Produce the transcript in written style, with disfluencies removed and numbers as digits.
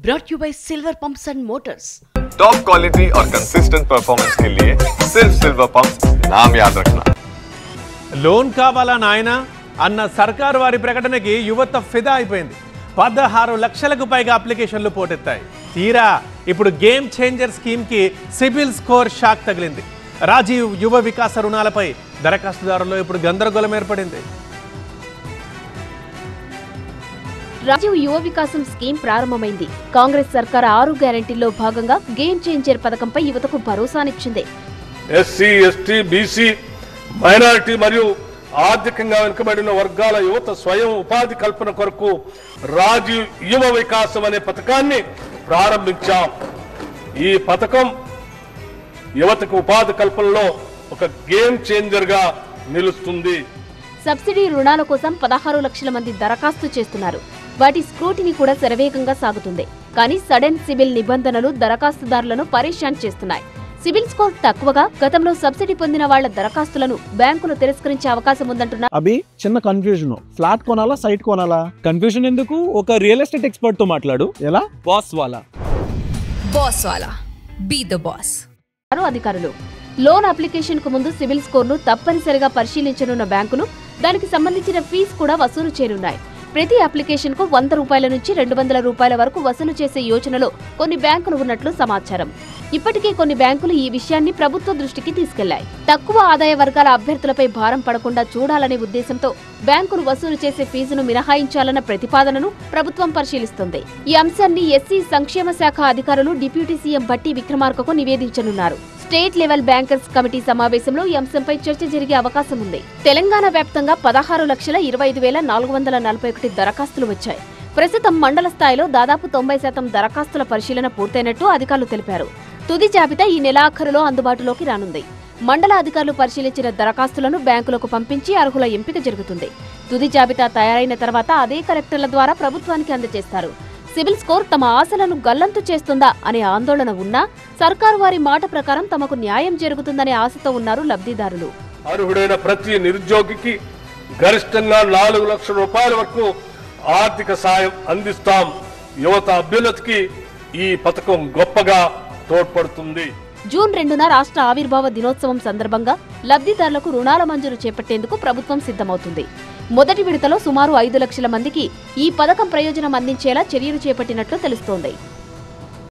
brought to you by Silver Pumps and Motors. Top quality और consistent performance के लिए सिर्फ सिल्वर पंप्स नाम याद रखना. లోన్ కావాలా నాయనా అన్న సర్కారు వారి ప్రకటనకి యువత ఫిదా అయిపోయింది. 16 లక్షలకు పైగా అప్లికేషన్లు పోటెత్తాయి. తీరా ఇప్పుడు గేమ్ చేంజర్ స్కీమ్ కి సిబిల్ స్కోర్ షాక్ తగిలింది. రాజీవ్ యువ వికాస రుణాలపై దరఖాస్తుదారుల్లో ఇప్పుడు గందరగోళం ఏర్పడింది. రాజీవ్ యువ వికాసం స్కీమ్ ప్రారంభమైంది. కాంగ్రెస్ సర్కార్ 6 గ్యారెంటీల్లో భాగంగా గేమ్ చేంజర్ పథకంపై యువతకు భరోసానిచ్చింది. ఎస్సీ, ఎస్టీ, బీసీ, మైనారిటీ మరియు ఆర్థికంగా వెనుకబడిన వర్గాల యువత స్వయం ఉపాధి కల్పన కొరకు రాజీవ్ యువ వికాసం అనే పథకాన్ని ప్రారంభించాం. ఈ పథకం యువతకు ఉపాధి కల్పనలో ఒక గేమ్ చేంజర్ గా నిలుస్తుంది. సబ్సిడీ రుణాల కోసం 16 లక్షల మంది దరఖాస్తు చేస్తున్నారు. వాటి స్క్రూటినీ కూడా శరవేగంగా సాగుతుంది. కానీ సడన్ సిబిల్ నిబంధనలు దరఖాస్తుదారులను పరేషాన్ చేస్తున్నాయి. సిబిల్ స్కోర్ తక్కువగా గతంలో సబ్సిడీ పొందిన వాళ్ల దరఖాస్తులను బ్యాంకులు తిరస్కరించే అవకాశం ఉందంటున్నారు. అభి చిన్న కన్ఫ్యూజన్, ఫ్లాట్ కొనాలా సైట్ కొనాలా? కన్ఫ్యూజన్ ఎందుకు, ఒక రియల్ ఎస్టేట్ ఎక్స్పర్ట్ తో మాట్లాడు. ఎలా? బాస్ వాలా బీ ద బాస్. అధికారులు లోన్ అప్లికేషన్ కు ముందు సిబిల్ స్కోర్ ను తప్పనిసరిగా పరిశీలించనున్న బ్యాంకులు దానికి సంబంధించిన ఫీజు కూడా వసూలు చేయనున్నాయి. ప్రతి అప్లికేషన్ కు 100 రూపాయల నుంచి 200 రూపాయల వరకు వసూలు చేసే యోచనలో కొన్ని బ్యాంకులు ఉన్నట్లు సమాచారం. ఇప్పటికే కొన్ని బ్యాంకులు ఈ విషయాన్ని ప్రభుత్వ దృష్టికి తీసుకెళ్లాయి. తక్కువ ఆదాయ వర్గాల అభ్యర్థులపై భారం పడకుండా చూడాలనే ఉద్దేశంతో బ్యాంకులు వసూలు చేసే ఫీజును మినహాయించాలన్న ప్రతిపాదనను ప్రభుత్వం పరిశీలిస్తుంది. ఈ అంశాన్ని ఎస్సీ సంక్షేమ శాఖ అధికారులు డిప్యూటీ సీఎం భట్టి విక్రమార్కకు నివేదించనున్నారు. స్టేట్ లెవెల్ బ్యాంకర్స్ కమిటీ సమావేశంలో ఈ అంశంపై చర్చ జరిగే అవకాశం ఉంది. తెలంగాణ వ్యాప్తంగా 16,25,441 దరఖాస్తులు వచ్చాయి. ప్రస్తుతం మండల స్థాయిలో దాదాపు 90% దరఖాస్తుల పరిశీలన పూర్తయినట్టు అధికారులు తెలిపారు. తుది జాబితా ఈ నెలాఖరులో అందుబాటులోకి రానుంది. మండల అధికారులు పరిశీలించిన దరఖాస్తులను బ్యాంకులకు పంపించి అర్హుల ఎంపిక జరుగుతుంది. తుది జాబితా తయారైన తర్వాత అదే కలెక్టర్ల ద్వారా ప్రభుత్వానికి అందజేస్తారు. సిబిల్ స్కోర్ తమ ఆశలను గల్లంతు చేస్తుందా అనే ఆందోళన ఉన్నా సర్కారు వారి మాట ప్రకారం తమకు న్యాయం జరుగుతుందనే ఆశతో ఉన్నారు లబ్ధిదారులు. అర్హుడైన ప్రతి నిరుద్యోగికి గరిష్టంగా 4 లక్షల రూపాయల వరకు ఆర్థిక సాయం అందిస్తాం. యువత అభ్యున్నతికి ఈ పథకం గొప్పగా తోడ్పడుతుంది. జూన్ 2న రాష్ట్ర ఆవిర్భావ దినోత్సవం సందర్భంగా లబ్ధిదారులకు రుణాల మంజూరు చేపట్టేందుకు ప్రభుత్వం సిద్ధమవుతుంది. మొదటి విడతలో సుమారు 5 లక్షల మందికి ఈ పథకం ప్రయోజనం అందించేలా చర్యలు చేపట్టినట్లు తెలుస్తోంది.